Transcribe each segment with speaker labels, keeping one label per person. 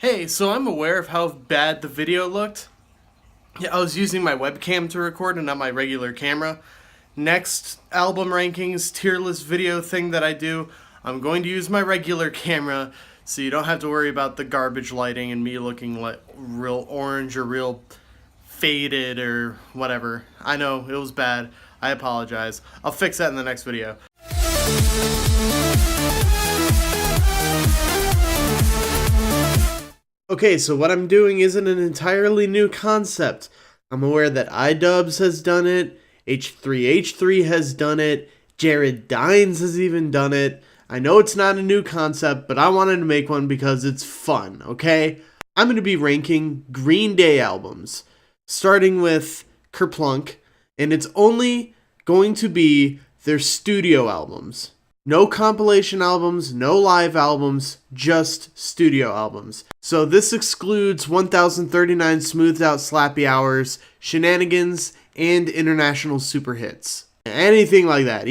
Speaker 1: Hey, so I'm aware of how bad the video looked. Yeah, I was using my webcam to record and not my regular camera. Next album rankings, tier list video thing that I do, I'm going to use my regular camera so you don't have to worry about the garbage lighting and me looking like real orange or real faded or whatever. I know, it was bad. I apologize. I'll fix that in the next video. Okay, so what I'm doing isn't an entirely new concept. I'm aware that iDubbbz has done it, H3H3 has done it, Jared Dines has even done it. I know it's not a new concept, but I wanted to make one because it's fun, okay? I'm going to be ranking Green Day albums, starting with Kerplunk, and it's only going to be their studio albums. No compilation albums, no live albums, just studio albums. So this excludes 1039 Smoothed Out Slappy Hours, Shenanigans, and International Super Hits. Anything like that.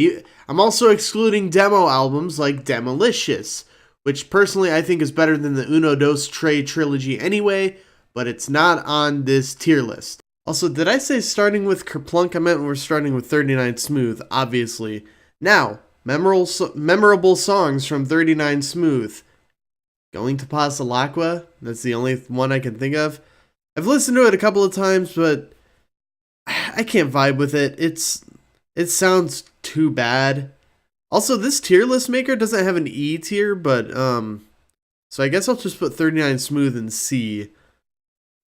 Speaker 1: I'm also excluding demo albums like Demolicious, which personally I think is better than the Uno Dos Tre trilogy anyway, but it's not on this tier list. Also, did I say starting with Kerplunk? I meant we're starting with 39 Smooth, obviously. Now, memorable songs from 39 Smooth. Going to Pasalacqua, that's the only one I can think of. I've listened to it a couple of times, but I can't vibe with it. It sounds too bad. Also, this tier list maker doesn't have an E tier, but so I guess I'll just put 39 Smooth in C.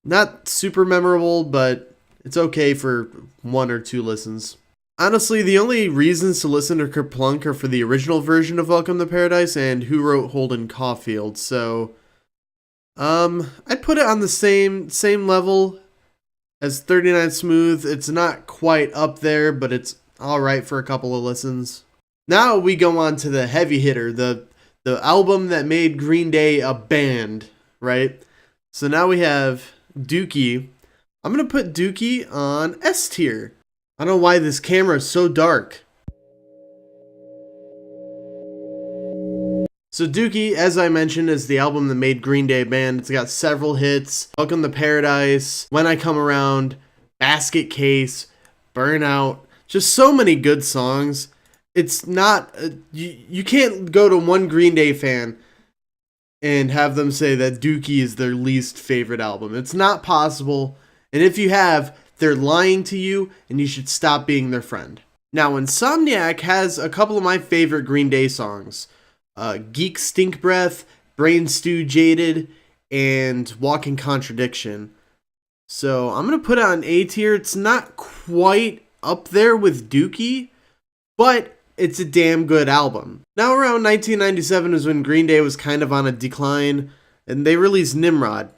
Speaker 1: Not super memorable, but it's okay for one or two listens. Honestly, the only reasons to listen to Kerplunk are for the original version of Welcome to Paradise and Who Wrote Holden Caulfield, so I'd put it on the same level as 39 Smooth. It's not quite up there, but it's alright for a couple of listens. Now we go on to the heavy hitter, the album that made Green Day a band, right? So now we have Dookie. I'm going to put Dookie on S tier. I don't know why this camera is so dark. So Dookie, as I mentioned, is the album that made Green Day a band. It's got several hits. Welcome to Paradise, When I Come Around, Basket Case, Burnout. Just so many good songs. It's not... you can't go to one Green Day fan and have them say that Dookie is their least favorite album. It's not possible. And if you have... they're lying to you, and you should stop being their friend. Now, Insomniac has a couple of my favorite Green Day songs. Geek Stink Breath, Brain Stew Jaded, and Walking Contradiction. So, I'm going to put it on A tier. It's not quite up there with Dookie, but it's a damn good album. Now, around 1997 is when Green Day was kind of on a decline, and they released Nimrod.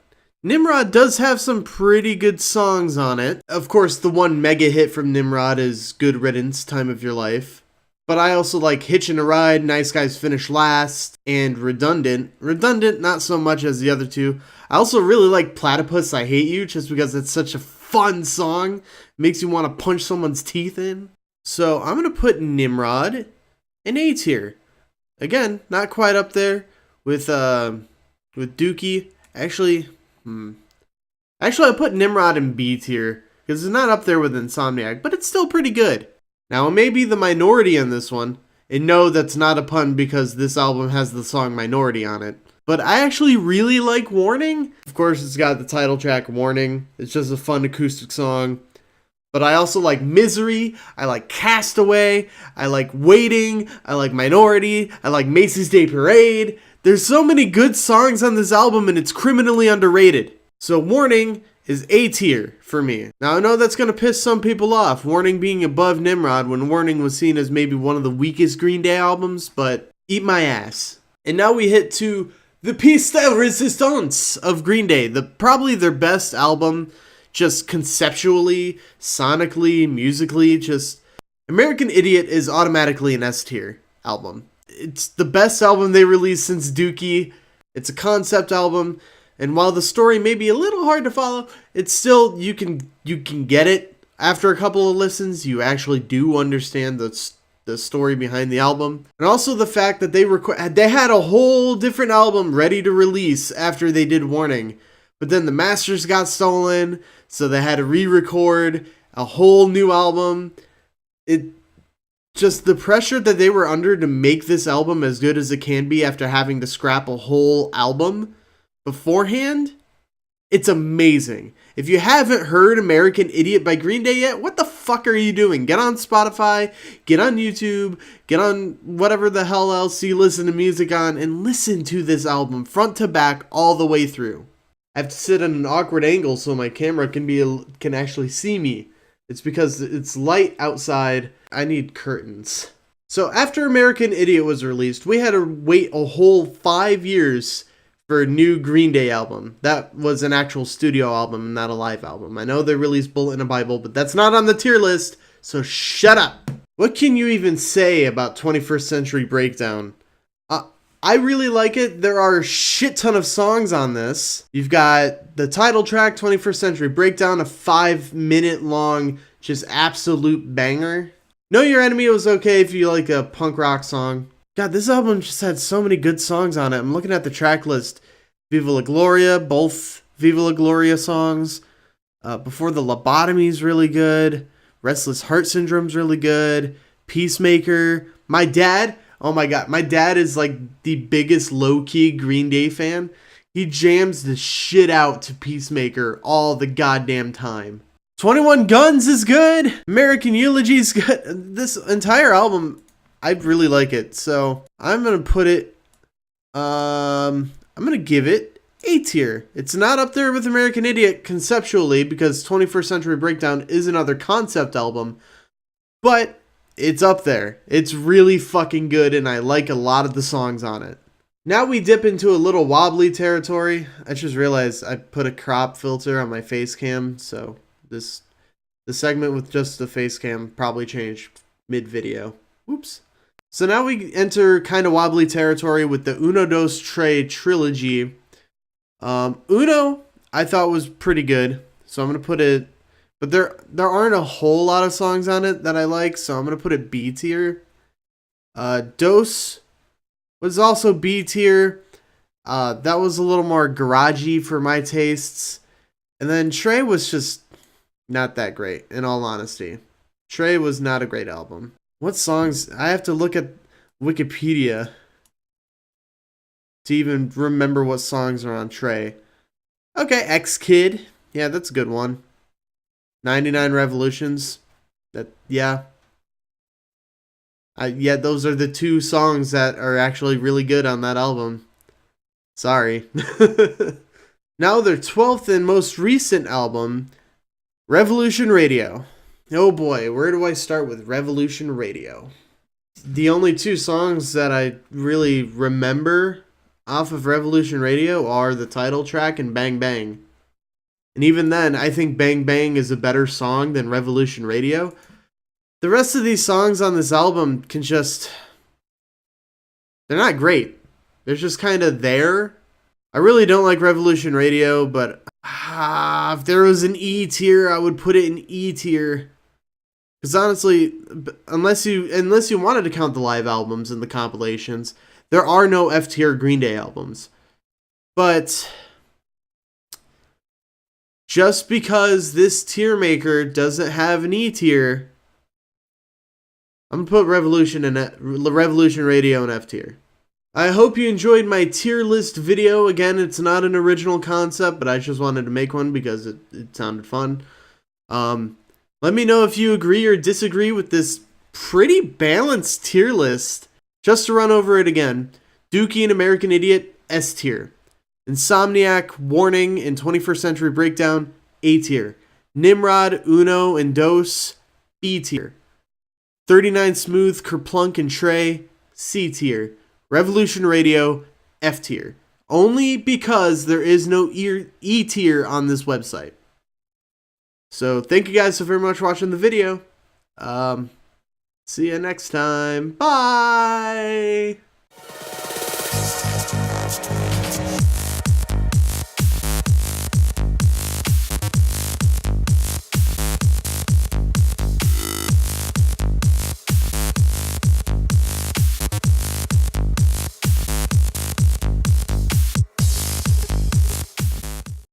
Speaker 1: Nimrod does have some pretty good songs on it. Of course, the one mega hit from Nimrod is Good Riddance, Time of Your Life. But I also like Hitchin' a Ride, Nice Guys Finish Last, and Redundant. Redundant, not so much as the other two. I also really like Platypus, I Hate You, just because it's such a fun song. Makes you want to punch someone's teeth in. So I'm going to put Nimrod in A tier. Again, not quite up there with Dookie. Actually, I put Nimrod in B tier, because it's not up there with Insomniac, but it's still pretty good. Now, it may be the minority on this one, and no, that's not a pun because this album has the song Minority on it. But I actually really like Warning. Of course, it's got the title track, Warning. It's just a fun acoustic song. But I also like Misery, I like Castaway, I like Waiting, I like Minority, I like Macy's Day Parade. There's so many good songs on this album and it's criminally underrated. So Warning is A tier for me. Now I know that's going to piss some people off, Warning being above Nimrod when Warning was seen as maybe one of the weakest Green Day albums, but eat my ass. And now we hit to the piece de resistance of Green Day, probably their best album, just conceptually, sonically, musically, just... American Idiot is automatically an S tier album. It's the best album they released since Dookie. It's a concept album, and while the story may be a little hard to follow, it's still, you can get it. After a couple of listens, you actually do understand the story behind the album, and also the fact that they had a whole different album ready to release after they did Warning, but then the masters got stolen, so they had to re-record a whole new album. It just the pressure that they were under to make this album as good as it can be after having to scrap a whole album beforehand. It's amazing. If you haven't heard American Idiot by Green Day yet, what the fuck are you doing? Get on Spotify, get on YouTube, get on whatever the hell else you listen to music on, and listen to this album front to back all the way through. I have to sit at an awkward angle so my camera can actually see me. It's because it's light outside. I need curtains. So after American Idiot was released, we had to wait a whole 5 years for a new Green Day album. That was an actual studio album, not a live album. I know they released Bullet in a Bible, but that's not on the tier list, so shut up. What can you even say about 21st Century Breakdown? I really like it. There are a shit ton of songs on this. You've got the title track, 21st Century Breakdown, a 5-minute long, just absolute banger. Know Your Enemy was okay if you like a punk rock song. God, this album just had so many good songs on it. I'm looking at the track list. Viva La Gloria, both Viva La Gloria songs. Before the Lobotomy is really good. Restless Heart Syndrome's really good. Peacemaker. My dad, oh my god, my dad is like the biggest low-key Green Day fan. He jams the shit out to Peacemaker all the goddamn time. 21 Guns is good. American Eulogy is good. This entire album, I really like it. So I'm going to put it, I'm going to give it A tier. It's not up there with American Idiot conceptually because 21st Century Breakdown is another concept album, but it's up there. It's really fucking good and I like a lot of the songs on it. Now we dip into a little wobbly territory. I just realized I put a crop filter on my face cam, so the segment with just the face cam probably changed mid-video. Whoops. So now we enter kind of wobbly territory with the Uno Dos Tre trilogy. Uno, I thought was pretty good, so I'm going to put it, but there aren't a whole lot of songs on it that I like, so I'm going to put it B tier. Dos was also B tier. That was a little more garagey for my tastes. And then Trey was just not that great, in all honesty. Trey was not a great album. What songs? I have to look at Wikipedia to even remember what songs are on Trey. Okay, X-Kid. Yeah, that's a good one. 99 Revolutions. Yeah, those are the two songs that are actually really good on that album. Sorry. Now their 12th and most recent album, Revolution Radio. Oh boy, where do I start with Revolution Radio? The only two songs that I really remember off of Revolution Radio are the title track and Bang Bang. And even then, I think Bang Bang is a better song than Revolution Radio. The rest of these songs on this album they're not great. They're just kind of there. I really don't like Revolution Radio, but if there was an E tier, I would put it in E tier. Because honestly, unless you wanted to count the live albums and the compilations, there are no F tier Green Day albums. But just because this tier maker doesn't have an E tier, I'm going to put Revolution Radio in F tier. I hope you enjoyed my tier list video. Again, it's not an original concept, but I just wanted to make one because it sounded fun. Let me know if you agree or disagree with this pretty balanced tier list. Just to run over it again, Dookie and American Idiot, S tier. Insomniac, Warning, and 21st Century Breakdown, A tier. Nimrod, Uno, and Dos, B tier. 39 Smooth, Kerplunk, and Trey, C tier. Revolution Radio, F tier. Only because there is no E tier on this website. So thank you guys so very much for watching the video. See you next time. Bye!